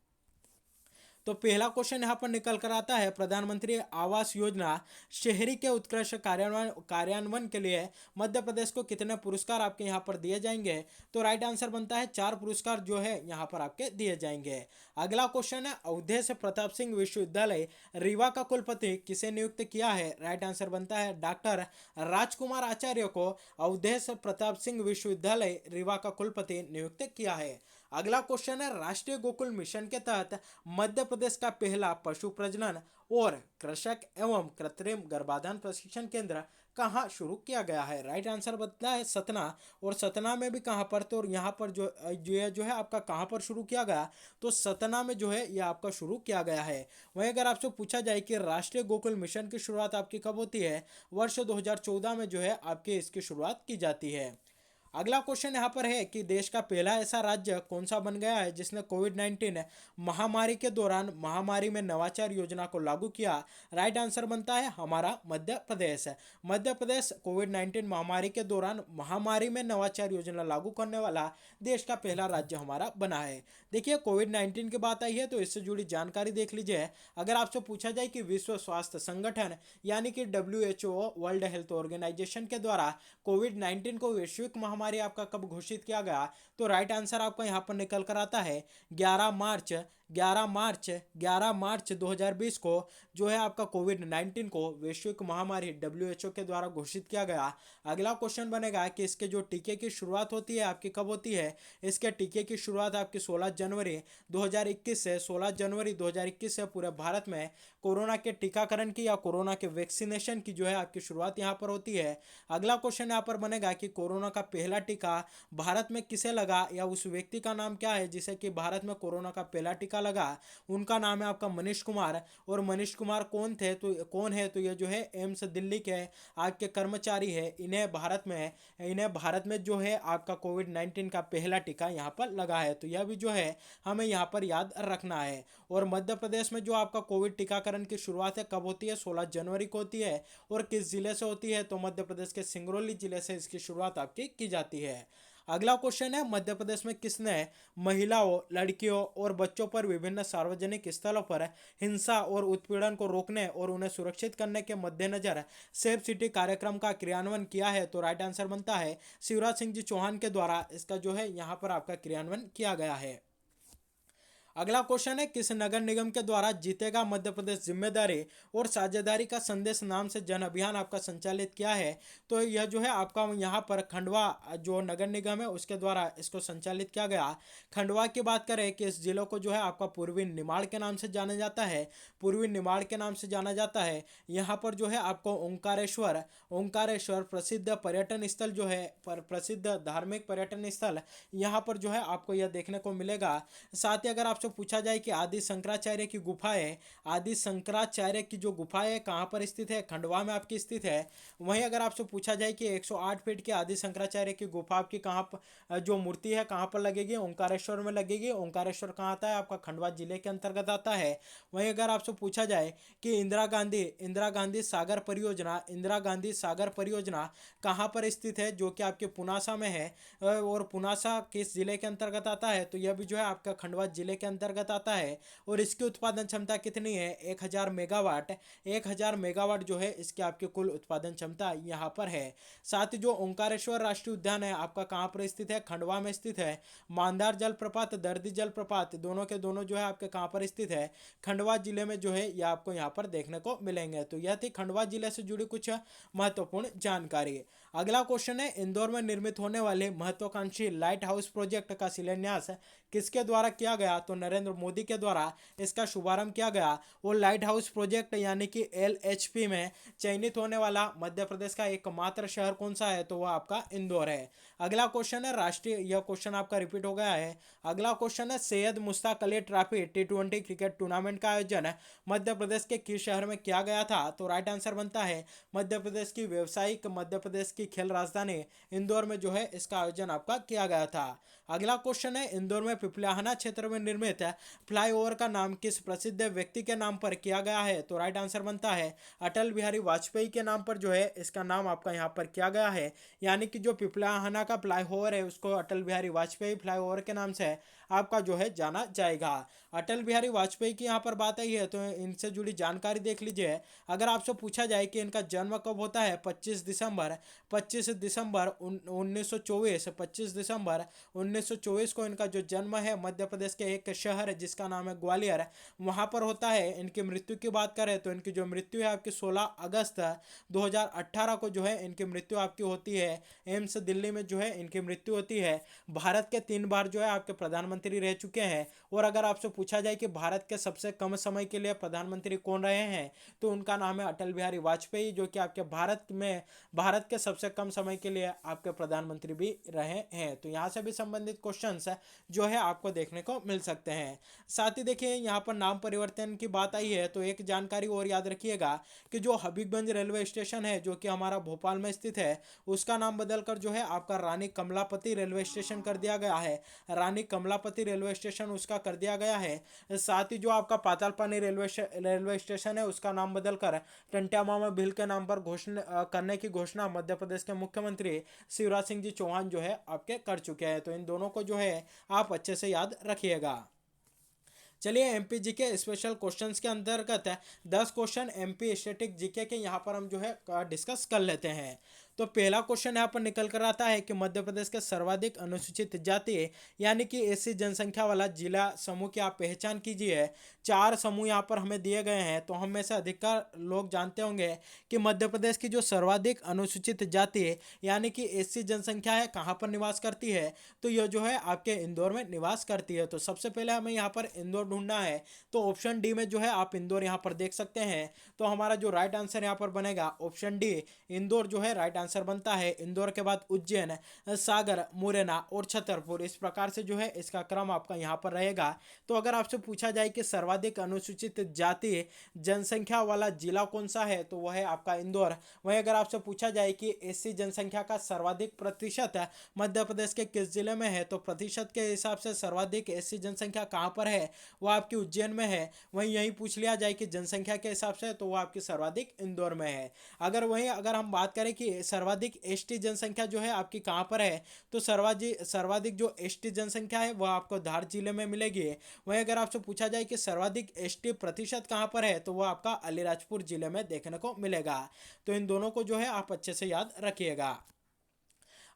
तो पहला क्वेश्चन यहाँ पर निकल कर आता है, प्रधानमंत्री आवास योजना शहरी के उत्कृष्ट कार्यान्वयन के लिए मध्य प्रदेश को कितने पुरस्कार आपके यहाँ पर दिए जाएंगे। तो राइट आंसर बनता है 4 पुरस्कार जो है यहाँ पर आपके दिए जाएंगे। अगला क्वेश्चन है, अवधेश प्रताप सिंह विश्वविद्यालय रीवा का कुलपति किसे नियुक्त किया है। राइट आंसर बनता है डॉक्टर राजकुमार आचार्य को अवधेश प्रताप सिंह विश्वविद्यालय रीवा का कुलपति नियुक्त किया है। अगला क्वेश्चन है, राष्ट्रीय गोकुल मिशन के तहत मध्य प्रदेश का पहला पशु प्रजनन और कृषक एवं कृत्रिम गर्भाधान प्रशिक्षण केंद्र कहाँ शुरू किया गया है? राइट आंसर बता है सतना। और सतना में भी कहाँ पर? तो यहाँ पर जो है आपका कहाँ पर शुरू किया गया? तो सतना में जो है यह आपका शुरू किया गया है। वहीं अगर आपसे पूछा जाए कि राष्ट्रीय गोकुल मिशन की शुरुआत आपकी कब होती है? वर्ष 2014 में जो है आपकी इसकी शुरुआत की जाती है। अगला क्वेश्चन यहाँ पर है कि देश का पहला ऐसा राज्य कौन सा बन गया है जिसने कोविड-19 महामारी के दौरान महामारी में नवाचार योजना को लागू किया? राइट आंसर बनता है हमारा मध्य प्रदेश। मध्य प्रदेश कोविड-19 महामारी के दौरान महामारी में नवाचार योजना लागू करने वाला देश का पहला राज्य हमारा बना है। देखिए, कोविड-19 की बात आई है तो इससे जुड़ी जानकारी देख लीजिए। अगर आपसे पूछा जाए कि विश्व स्वास्थ्य संगठन यानी कि WHO, वर्ल्ड हेल्थ ऑर्गेनाइजेशन के द्वारा कोविड-19 को वैश्विक महामारी आपका कब घोषित किया गया? तो राइट आंसर आपका यहाँ पर निकल कर आता है 11 मार्च 2020 को जो है आपका कोविड-19 को वैश्विक महामारी WHO के द्वारा घोषित किया गया। अगला क्वेश्चन बनेगा कि इसके जो टीके की शुरुआत होती है आपकी कब होती है? इसके टीके की शुरुआत आपकी 16 जनवरी 2021 से 16 जनवरी 2021 से पूरे भारत में कोरोना के टीकाकरण की या कोरोना के वैक्सीनेशन की जो है आपकी शुरुआत यहाँ पर होती है। अगला क्वेश्चन यहाँ पर बनेगा कि कोरोना का पहला टीका भारत में किसे लगा या उस व्यक्ति का नाम क्या है जिसे कि भारत में कोरोना का पहला टीका लगा? उनका नाम है आपका मनीष कुमार। और मनीष कुमार कौन थे? तो कौन है? तो ये जो है एम्स दिल्ली के आपके कर्मचारी है। इन्हें भारत में जो है आपका कोविड-19 का पहला टीका यहाँ पर लगा है। तो यह भी जो है हमें यहाँ पर याद रखना है। और मध्य प्रदेश में जो आपका कोविड टीकाकरण की शुरुआत है कब होती है? 16 जनवरी को होती है। और किस जिले से होती है? तो मध्य प्रदेश के सिंगरौली जिले से इसकी शुरुआत आपकी की जाती है। अगला क्वेश्चन है, मध्य प्रदेश में किसने महिलाओं, लड़कियों और बच्चों पर विभिन्न सार्वजनिक स्थलों पर हिंसा और उत्पीड़न को रोकने और उन्हें सुरक्षित करने के मद्देनजर सेफ सिटी कार्यक्रम का क्रियान्वयन किया है? तो राइट आंसर बनता है शिवराज सिंह जी चौहान के द्वारा इसका जो है यहाँ पर आपका क्रियान्वयन किया गया है। अगला क्वेश्चन है, किस नगर निगम के द्वारा जीतेगा मध्य प्रदेश जिम्मेदारी और साझेदारी का संदेश नाम से जन अभियान आपका संचालित किया है? तो यह जो है आपका यहाँ पर खंडवा जो नगर निगम है उसके द्वारा इसको संचालित किया गया। खंडवा की बात करें कि इस जिले को जो है आपका पूर्वी निमाड़ के नाम से जाना जाता है। पूर्वी निमाड़ के नाम से जाना जाता है। यहाँ पर जो है आपको ओंकारेश्वर प्रसिद्ध पर्यटन स्थल जो है प्रसिद्ध धार्मिक पर्यटन स्थल यहाँ पर जो है आपको यह देखने को मिलेगा। साथ ही अगर आपसे पूछा जाए कि आदि शंकराचार्य की गुफा है, आदि शंकराचार्य की जो गुफा है कहाँ पर स्थित है? खंडवा में आपकी स्थित है। वहीं अगर आपसे पूछा जाए कि 108 फीट की आदि शंकराचार्य की गुफा आपकी कहाँ पर जो मूर्ति है कहाँ पर लगेगी? ओंकारेश्वर में लगेगी। ओंकारेश्वर कहाँ आता है? आपका खंडवा जिले के अंतर्गत आता है। वहीं अगर आपसे पूछा जाए कि इंदिरा गांधी सागर परियोजना कहाँ पर स्थित है? जो कि आपके पुनासा में है। और पुनासा किस जिले के अंतर्गत आता है? तो यह भी जो है आपका खंडवा जिले के अंतर्गत आता है। और इसकी उत्पादन क्षमता कितनी है? 1000 मेगावाट। 1000 मेगावाट जो है इसकी आपकी कुल उत्पादन क्षमता यहाँ पर है। साथ ही जो ओंकारेश्वर राष्ट्रीय उद्यान है आपका कहाँ पर स्थित है? खंडवा में स्थित है। मांदार जलप्रपात, दर्दी जलप्रपात दोनों के दोनों जो है आपके कहाँ पर स्थित है? खंडवा जिले में जो है यह आपको यहाँ पर देखने को मिलेंगे। तो यह थी खंडवा जिले से जुड़ी कुछ महत्वपूर्ण जानकारी। अगला क्वेश्चन है, इंदौर में निर्मित होने वाले महत्वाकांक्षी लाइट हाउस प्रोजेक्ट का शिलान्यास किसके द्वारा किया गया? तो नरेंद्र मोदी के द्वारा इसका शुभारंभ किया गया। वो लाइट हाउस प्रोजेक्ट यानी कि LHP में चयनित होने वाला मध्य प्रदेश का एकमात्र शहर कौन सा है? तो वह आपका इंदौर है। अगला क्वेश्चन है राष्ट्रीय, यह क्वेश्चन आपका रिपीट हो गया है। अगला क्वेश्चन है, Syed Mushtaq Ali trophy T20 cricket tournament का आयोजन मध्य प्रदेश के किस शहर में किया गया था? तो राइट आंसर बनता है मध्य प्रदेश की व्यावसायिक मध्य प्रदेश की खेल राजधानी इंदौर में जो है इसका आयोजन आपका किया गया था। अगला क्वेश्चन है, इंदौर में पिपलाहाना क्षेत्र में निर्मित फ्लाईओवर का नाम किस प्रसिद्ध व्यक्ति के नाम पर किया गया है? तो राइट आंसर बनता है अटल बिहारी वाजपेयी के नाम पर जो है इसका नाम आपका यहाँ पर किया गया है। यानी कि जो पिपलाहाना का फ्लाईओवर है उसको अटल बिहारी वाजपेयी फ्लाईओवर के नाम से आपका जो है जाना जाएगा। अटल बिहारी वाजपेयी की यहाँ पर बात आई है तो इनसे जुड़ी जानकारी देख लीजिए। अगर आपसे पूछा जाए कि इनका जन्म कब होता है? 25 दिसंबर 1924, 25 दिसंबर 1924 को इनका जो जन्म है मध्य प्रदेश के एक शहर जिसका नाम है ग्वालियर, वहाँ पर होता है। इनकी मृत्यु की बात करें तो इनकी जो मृत्यु है आपकी 16 अगस्त 2018 को जो है इनकी मृत्यु आपकी होती है। एम्स दिल्ली में जो है इनकी मृत्यु होती है। भारत के 3 बार जो है आपके प्रधानमंत्री रह चुके हैं। और अगर आपसे पूछा जाए कि भारत के सबसे कम समय के लिए प्रधानमंत्री कौन रहे हैं, तो उनका नाम है अटल बिहारी वाजपेयी, जो कि आपके भारत के सबसे कम समय के लिए आपके प्रधानमंत्री भी रहे हैं। तो यहाँ से भी संबंधित क्वेश्चंस जो है आपको देखने को मिल सकते हैं। साथ ही देखिए यहाँ पर नाम परिवर्तन की बात आई है तो एक जानकारी और याद रखिएगा कि जो हबीबगंज रेलवे स्टेशन है जो कि हमारा भोपाल में स्थित है, उसका नाम बदलकर जो है आपका रानी कमलापति रेलवे स्टेशन कर दिया गया है। रानी कमलापति रेलवे स्टेशन उसका कर दिया गया है। साथ ही जो आपका पातालपानी रेलवे स्टेशन है उसका नाम बदलकर टंट्या मामा भील के नाम पर घोषणा करने की घोषणा मध्य प्रदेश के मुख्यमंत्री शिवराज सिंह जी चौहान जो है आपके कर चुके हैं। तो इन दोनों को जो है आप अच्छे से याद रखिएगा। चलिए एमपी जीके स्पेशल क्वेश्चंस के अंतर्गत 10 क्वेश्चन एमपी स्टैटिक जीके के यहाँ पर हम जो है डिस्कस कर लेते हैं। तो पहला क्वेश्चन यहाँ पर निकल कर आता है कि मध्य प्रदेश के सर्वाधिक अनुसूचित जाति यानी कि एससी जनसंख्या वाला जिला समूह की आप पहचान कीजिए। 4 समूह यहाँ पर हमें दिए गए हैं। तो हम में से अधिकतर लोग जानते होंगे कि मध्य प्रदेश की जो सर्वाधिक अनुसूचित जाति यानी कि एससी जनसंख्या है कहाँ पर निवास करती है, तो यह जो है आपके इंदौर में निवास करती है। तो सबसे पहले हमें यहाँ पर इंदौर ढूंढना है। तो ऑप्शन डी में जो है आप इंदौर यहाँ पर देख सकते हैं। तो हमारा जो राइट आंसर यहाँ पर बनेगा ऑप्शन डी, इंदौर जो है राइट आंसर बनता है। इंदौर के बाद उज्जैन, सागर, मुरैना और छतरपुर, इस प्रकार से जो है इसका क्रम आपका यहाँ पर रहेगा। तो अगर आपसे पूछा जाए कि सर्वाधिक अनुसूचित जाति जनसंख्या वाला जिला कौन सा है, तो वह है आपका इंदौर। वहीं अगर आपसे पूछा जाए कि एससी जनसंख्या का सर्वाधिक प्रतिशत मध्य प्रदेश के किस जिले में है, तो प्रतिशत के हिसाब से सर्वाधिक एससी जनसंख्या कहाँ पर है, वो आपकी उज्जैन में है। वहीं यही पूछ लिया जाए कि जनसंख्या के हिसाब से, तो वो आपकी सर्वाधिक इंदौर में है। अगर हम बात करें कि सर्वाधिक एसटी जनसंख्या जो है आपकी कहाँ पर है, तो सर्वाधिक जो एसटी जनसंख्या है वह आपको धार जिले में मिलेगी। वहीं अगर आपसे पूछा जाए कि सर्वाधिक एसटी प्रतिशत कहाँ पर है, तो वह आपका अलीराजपुर जिले में देखने को मिलेगा। तो इन दोनों को जो है आप अच्छे से याद रखिएगा।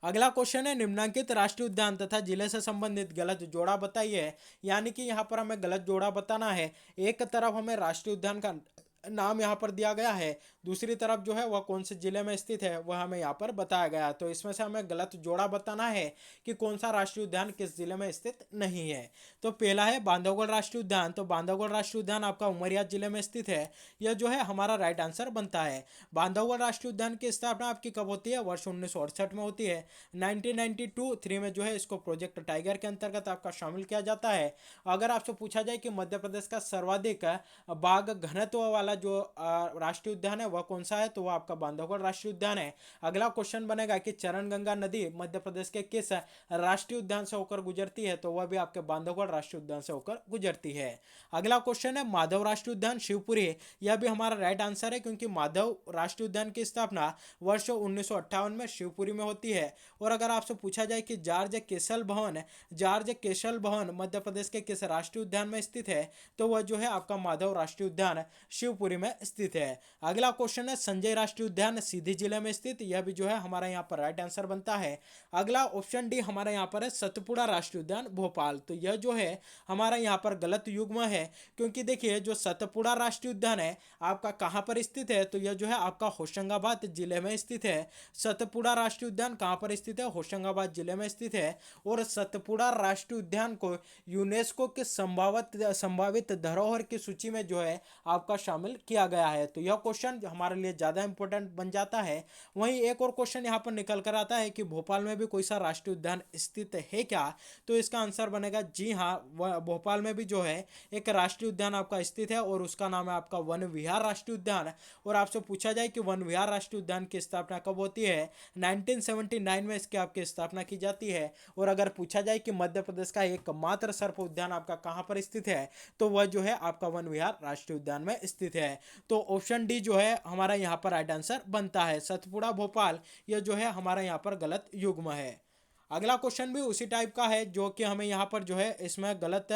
अगला क्वेश्चन है निम्नांकित राष्ट्रीय उद्यान तथा जिले से संबंधित गलत जोड़ा बताइए। यानी कि यहाँ पर हमें गलत जोड़ा बताना है। एक तरफ हमें राष्ट्रीय उद्यान का नाम यहाँ पर दिया गया है, दूसरी तरफ जो है वह कौन से जिले में स्थित है वह हमें यहाँ पर बताया गया है। तो इसमें से हमें गलत जोड़ा बताना है कि कौन सा राष्ट्रीय उद्यान किस जिले में स्थित नहीं है। तो पहला है बांधवगढ़ राष्ट्रीय उद्यान। तो बांधवगढ़ राष्ट्रीय उद्यान आपका उमरिया जिले में स्थित है। यह जो है हमारा राइट आंसर बनता है। बांधवगढ़ राष्ट्रीय उद्यान की स्थापना आपकी कब होती है, वर्ष 1968 में होती है। 1992-3 में जो है इसको प्रोजेक्ट टाइगर के अंतर्गत आपका शामिल किया जाता है। अगर आपसे पूछा जाए कि मध्य प्रदेश का सर्वाधिक बाघ घनत्व वाला जो राष्ट्रीय उद्यान है वह कौन सा है, तो वह आपका बांधवगढ़ राष्ट्रीय उद्यान है। अगला क्वेश्चन बनेगा कि चरणगंगा नदी मध्य प्रदेश के किस राष्ट्रीय उद्यान से होकर गुजरती है, तो वह भी आपके बांधवगढ़ राष्ट्रीय उद्यान से होकर गुजरती है। अगला क्वेश्चन है माधव राष्ट्रीय उद्यान शिवपुरी। यह भी हमारा राइट आंसर है क्योंकि माधव राष्ट्रीय उद्यान की स्थापना वर्ष 1958 में शिवपुरी में होती है। और अगर आपसे पूछा जाए कि जॉर्ज केशल भवन मध्य प्रदेश के किस राष्ट्रीय उद्यान में स्थित है, तो वह जो है आपका माधव राष्ट्रीय उद्यान शिवपुरी में स्थित है। अगला क्वेश्चन है संजय राष्ट्रीय उद्यान सीधी जिले में स्थित। यह भी जो है हमारा यहाँ पर राइट आंसर बनता है। अगला ऑप्शन डी हमारा यहाँ पर है सतपुड़ा राष्ट्रीय उद्यान भोपाल। तो यह जो है हमारा यहाँ पर गलत युग्म है, क्योंकि देखिए जो सतपुड़ा राष्ट्रीय उद्यान है आपका कहाँ पर स्थित है, तो यह जो है आपका होशंगाबाद जिले में स्थित है। सतपुड़ा राष्ट्रीय उद्यान कहाँ पर स्थित है, होशंगाबाद जिले में स्थित है। और सतपुड़ा राष्ट्रीय उद्यान को यूनेस्को के संभावित धरोहर की सूची में जो है आपका शामिल किया गया है। तो यह क्वेश्चन हमारे लिए ज़्यादा इंपॉर्टेंट बन जाता है। वहीं एक और क्वेश्चन यहाँ पर निकल कर आता है कि भोपाल में भी कोई सा राष्ट्रीय उद्यान स्थित है क्या, तो इसका आंसर बनेगा जी हाँ, भोपाल में भी जो है एक राष्ट्रीय उद्यान आपका स्थित है और उसका नाम है आपका वन विहार राष्ट्रीय उद्यान। और आपसे पूछा जाए कि वन विहार राष्ट्रीय उद्यान की स्थापना कब होती है, 1979 में इसकी आपकी स्थापना की जाती है। और अगर पूछा जाए कि मध्य प्रदेश का एकमात्र सर्प उद्यान आपका कहाँ पर स्थित है, तो वह जो है आपका वन विहार राष्ट्रीय उद्यान में स्थित है। तो ऑप्शन डी जो है हमारा यहाँ पर राइट आंसर बनता है, सतपुड़ा भोपाल। यह जो है हमारा यहाँ पर गलत युग्म है। अगला क्वेश्चन भी उसी टाइप का है, जो कि हमें यहाँ पर जो है इसमें गलत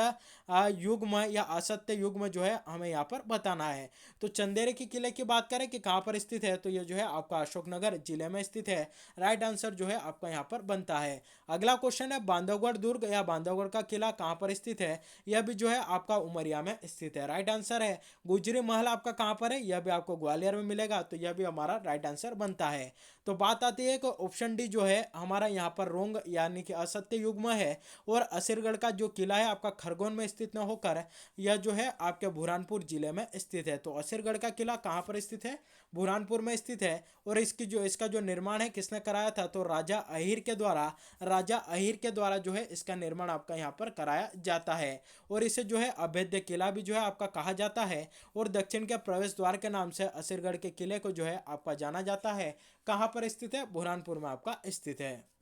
युग्म या असत्य युग्म जो है हमें यहाँ पर बताना है। तो चंदेरी के किले की बात करें कि कहाँ पर स्थित है, तो ये जो है आपका अशोकनगर जिले में स्थित है। राइट आंसर जो है आपका यहाँ पर बनता है। अगला क्वेश्चन है बांधवगढ़ दुर्ग या बांधवगढ़ का किला कहाँ पर स्थित है, यह भी जो है आपका उमरिया में स्थित है। राइट आंसर है। गुजरी महल आपका कहाँ पर है, यह भी आपको ग्वालियर में मिलेगा, तो यह भी हमारा राइट आंसर बनता है। तो बात आती है कि ऑप्शन डी जो है हमारा यहाँ पर रोंग यानी कि असत्य युग्म है, और असीरगढ़ का जो किला है आपका खरगोन में स्थित न होकर यह जो है आपके बुरहानपुर जिले में स्थित है। तो असीरगढ़ का किला कहाँ पर स्थित है, बुरहानपुर में स्थित है। और इसका जो निर्माण है किसने कराया था, तो राजा अहिर के द्वारा जो है इसका निर्माण आपका यहाँ पर कराया जाता है। और इसे जो है अभेद्य किला भी जो है आपका कहा जाता है। और दक्षिण के प्रवेश द्वार के नाम से असीरगढ़ के किले को जो है आपका जाना जाता है। कहाँ पर स्थित है, बुरहानपुर में आपका स्थित है।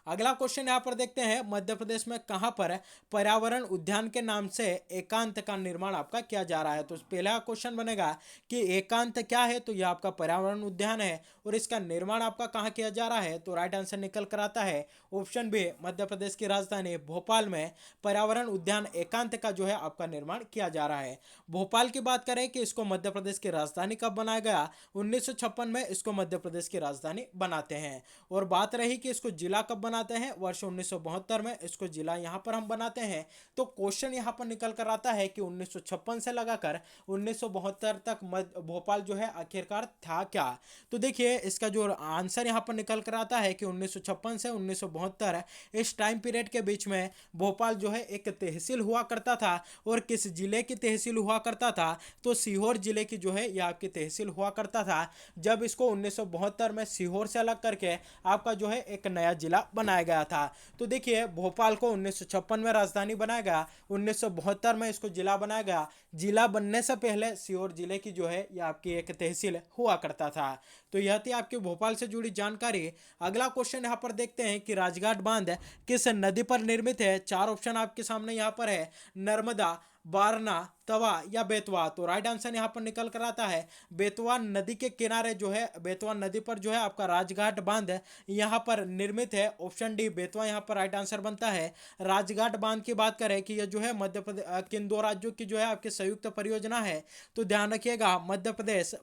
अगला क्वेश्चन यहाँ पर देखते हैं, मध्य प्रदेश में कहाँ पर पर्यावरण उद्यान के नाम से एकांत का निर्माण आपका किया जा रहा है। तो पहला क्वेश्चन बनेगा कि एकांत क्या है, तो यह आपका पर्यावरण उद्यान है और इसका निर्माण आपका कहाँ किया जा रहा है। तो राइट आंसर निकल कर आता है ऑप्शन बी, मध्य प्रदेश की राजधानी भोपाल में पर्यावरण उद्यान एकांत का जो है आपका निर्माण किया जा रहा है। भोपाल की बात करें कि इसको मध्य प्रदेश की राजधानी कब बनाया गया, 1956 में इसको मध्य प्रदेश की राजधानी बनाते हैं। और बात रही कि इसको जिला कब बनाते हैं, वर्ष 1972 में इसको जिला यहाँ पर हम बनाते हैं। तो क्वेश्चन यहाँ पर निकल कर आता है कि 1956 से लगाकर 1972 तक भोपाल जो है आखिरकार था क्या। तो देखिए इसका जो आंसर यहाँ पर निकल कर आता है कि 1956 से 1972 इस टाइम पीरियड के बीच में भोपाल जो है एक तहसील हुआ करता था। और किस जिले की तहसील हुआ करता था, तो सीहोर जिले की जो है यह आपकी तहसील हुआ करता था। जब इसको 1972 में सीहोर से अलग करके आपका जो है एक नया जिला बनाया गया था। तो देखिए भोपाल को 1956 में राजधानी बनाया गया, 1972 में इसको जिला बनाया गया। जिला बनने से पहले सीहोर जिले की जो है यह आपकी एक तहसील हुआ करता था। तो यह थी आपकी भोपाल से जुड़ी जानकारी। अगला क्वेश्चन यहाँ पर देखते हैं कि राजघाट बांध किस नदी पर निर्मित है। चार ऑप्शन आपके सामने यहाँ पर है, नर्मदा, बारना, तवा या बेतवा। तो राइट आंसर यहाँ पर निकल कर आता है बेतवा नदी के किनारे जो है, बेतवा नदी पर जो है आपका राजघाट बांध यहाँ पर निर्मित है। ऑप्शन डी बेतवा यहाँ पर राइट आंसर बनता है। राजघाट बांध की बात करें कि यह जो है मध्य प्रदेश किन दो राज्यों की जो है आपकी संयुक्त परियोजना है, तो ध्यान रखिएगा मध्य प्रदेश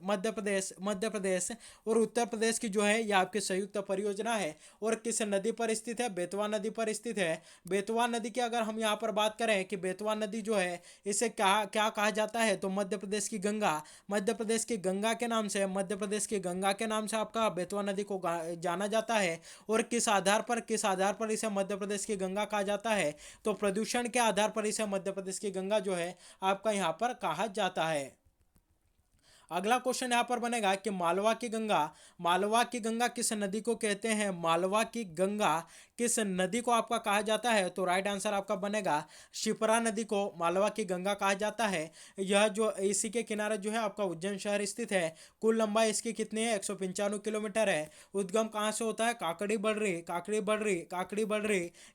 और उत्तर प्रदेश की जो है यह आपकी संयुक्त परियोजना है। और किस नदी पर स्थित है, बेतवा नदी पर स्थित है। बेतवा नदी की अगर हम यहाँ पर बात करें कि बेतवा नदी जो है इसे क्या क्या कहा जाता है, तो मध्य प्रदेश की गंगा, मध्य प्रदेश की गंगा के नाम से, मध्य प्रदेश की गंगा के नाम से आपका बेतवा नदी को जाना जाता है। और किस आधार पर इसे मध्य प्रदेश की गंगा कहा जाता है, तो प्रदूषण के आधार पर इसे मध्य प्रदेश की गंगा जो है आपका यहाँ पर कहा जाता है। अगला क्वेश्चन यहाँ पर बनेगा कि मालवा की गंगा किस नदी को कहते हैं, मालवा की गंगा किस नदी को आपका कहा जाता है। तो राइट आंसर आपका बनेगा शिप्रा नदी को मालवा की गंगा कहा जाता है। यह जो इसी के किनारे जो है आपका उज्जैन शहर स्थित है। कुल लंबाई इसकी कितनी है, 195 किलोमीटर है। उद्गम कहाँ से होता है, काकड़ी बर्री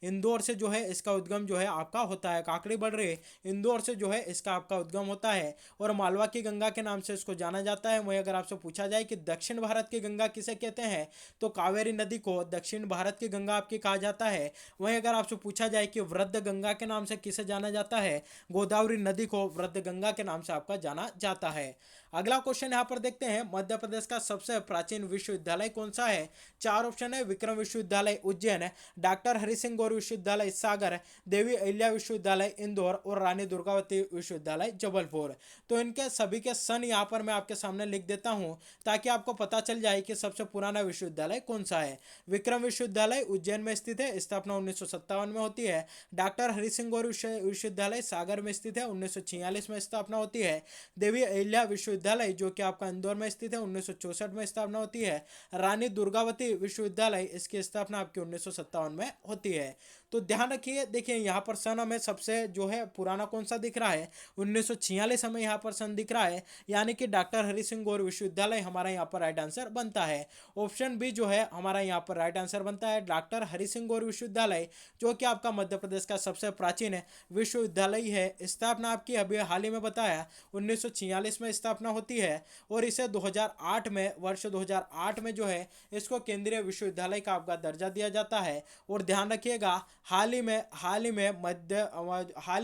इंदौर से जो है इसका उद्गम जो है आपका होता है। काकड़ी बर्री इंदौर से जो है इसका आपका उद्गम होता है। और मालवा की गंगा के नाम से इसको जाना जाता है। वहीं अगर आपसे पूछा जाए कि दक्षिण भारत की गंगा किसे कहते हैं, तो कावेरी नदी को दक्षिण भारत की गंगा आपकी कहा जाता है। वहीं अगर आपसे पूछा जाए कि वृद्ध गंगा के नाम से किसे जाना जाता है, गोदावरी नदी को वृद्ध गंगा के नाम से आपका जाना जाता है। अगला क्वेश्चन यहाँ पर देखते हैं, मध्य प्रदेश का सबसे प्राचीन विश्वविद्यालय कौन सा है। चार ऑप्शन है, विक्रम विश्वविद्यालय उज्जैन, डॉक्टर हरि सिंह गौर विश्वविद्यालय सागर, देवी अहिल्या विश्वविद्यालय इंदौर और रानी दुर्गावती विश्वविद्यालय जबलपुर। तो इनके सभी के सन यहाँ पर मैं आपके सामने लिख देता हूँ ताकि आपको पता चल जाए कि सबसे पुराना विश्वविद्यालय कौन सा है। विक्रम विश्वविद्यालय उज्जैन में स्थित है, स्थापना 1957 में होती है। डॉक्टर हरि सिंह गौर विश्वविद्यालय सागर में स्थित है, 1946 में स्थापना होती है। देवी अहिल्या विश्वविद्यालय जो कि आपका इंदौर में स्थित है, 1964 में स्थापना होती है। रानी दुर्गावती विश्वविद्यालय इसकी स्थापना आपकी 1957 में होती है। तो ध्यान रखिए, देखिए यहाँ पर सन हमें सबसे जो है पुराना कौन सा दिख रहा है, 1946 हमें यहाँ पर सन दिख रहा है, यानी कि डॉक्टर हरि सिंह गौर विश्वविद्यालय हमारा यहाँ पर राइट आंसर बनता है। ऑप्शन बी जो है हमारा यहाँ पर राइट आंसर बनता है, डॉक्टर हरि सिंह गौर विश्वविद्यालय जो कि आपका मध्य प्रदेश का सबसे प्राचीन विश्वविद्यालय है। स्थापना आपकी अभी हाल ही में बताया 1946 में स्थापना स्थापना होती है और इसे 2008 में वर्ष 2008 में जो है इसको केंद्रीय विश्वविद्यालय का आपका दर्जा दिया जाता है। और ध्यान रखिएगा, हाल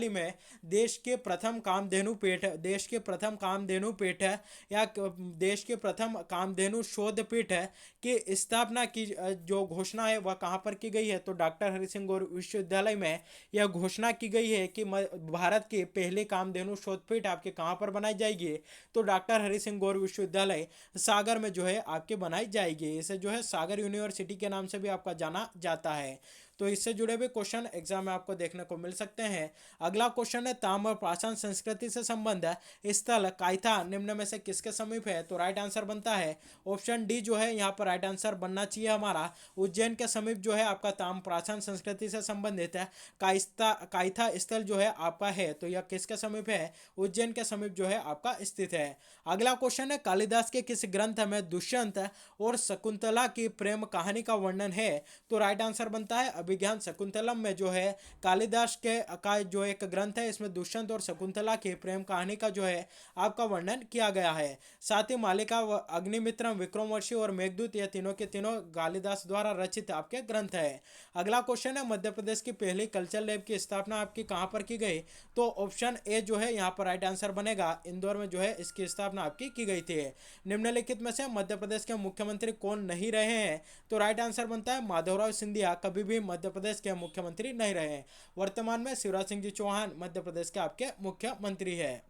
ही में देश के प्रथम कामधेनु पीठ या देश के प्रथम कामधेनु शोध पीठ की स्थापना की जो घोषणा है वह कहाँ पर की गई है, तो डॉक्टर हरि सिंह गौर विश्वविद्यालय में यह घोषणा की गई है कि भारत की पहली कामधेनु शोध पीठ आपके कहाँ पर बनाई जाएगी, तो डॉक्टर हरि सिंह गौर विश्वविद्यालय सागर में जो है आपके बनाई जाएगी। इसे जो है सागर यूनिवर्सिटी के नाम से भी आपका जाना जाता है। तो इससे जुड़े हुए क्वेश्चन एग्जाम में आपको देखने को मिल सकते हैं। अगला क्वेश्चन है ताम्र पाषाण संस्कृति से संबंध स्थल कायथा निम्न में से किसके समीप है, तो राइट आंसर बनता है ऑप्शन डी जो है यहाँ पर राइट आंसर बनना चाहिए हमारा। उज्जैन के समीप जो है आपका ताम्र पाषाण संस्कृति से संबंधित है कायथा स्थल जो है आपका है, तो यह किसके समीप है, उज्जैन के समीप जो है आपका स्थित है। अगला क्वेश्चन है कालिदास के किस ग्रंथ में दुष्यंत और शकुंतला की प्रेम कहानी का वर्णन है, तो राइट आंसर बनता है अभिज्ञान शकुंतलम में जो है कालिदास के का जो एक ग्रंथ है इसमें दुष्यंत और शकुंतला की प्रेम कहानी का जो है आपका वर्णन किया गया है। साथ ही मालिका, अग्निमित्रम, विक्रमोर्वशी और मेघदूत ये तीनों के तीनों कालिदास द्वारा रचित आपके ग्रंथ है। अगला क्वेश्चन है मध्य प्रदेश की पहली कल्चर लैब की स्थापना आपकी कहां पर की गई, तो ऑप्शन ए जो है यहां पर राइट आंसर बनेगा, इंदौर में जो है इसकी स्थापना आपकी की गई थी। निम्नलिखित में से मध्य प्रदेश के मुख्यमंत्री कौन नहीं रहे हैं, तो राइट आंसर बनता है माधवराव सिंधिया कभी भी मध्य प्रदेश के मुख्यमंत्री नहीं रहे। वर्तमान में शिवराज सिंह जी चौहान मध्य प्रदेश के आपके मुख्यमंत्री है।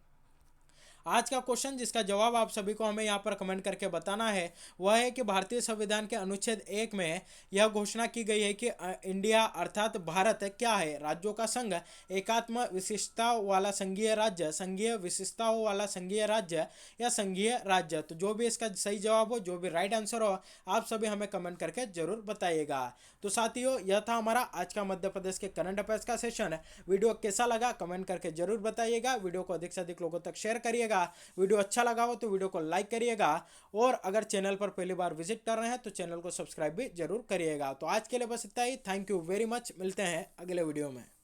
आज का क्वेश्चन जिसका जवाब आप सभी को हमें यहाँ पर कमेंट करके बताना है वह है कि भारतीय संविधान के अनुच्छेद 1 में यह घोषणा की गई है कि इंडिया अर्थात भारत क्या है, राज्यों का संघ, एकात्म विशिष्टताओं वाला संघीय राज्य, संघीय विशिष्टताओं वाला संघीय राज्य या संघीय राज्य। तो जो भी इसका सही जवाब हो, जो भी राइट आंसर हो, आप सभी हमें कमेंट करके जरूर बताइएगा। तो साथियों यह था हमारा आज का मध्य प्रदेश के करंट अफेयर्स का सेशन। वीडियो कैसा लगा कमेंट करके जरूर बताइएगा। वीडियो को अधिक से अधिक लोगों तक शेयर करिएगा। वीडियो अच्छा लगा हो तो वीडियो को लाइक करिएगा और अगर चैनल पर पहली बार विजिट कर रहे हैं तो चैनल को सब्सक्राइब भी जरूर करिएगा। तो आज के लिए बस इतना ही। Thank you very much. मिलते हैं अगले वीडियो में।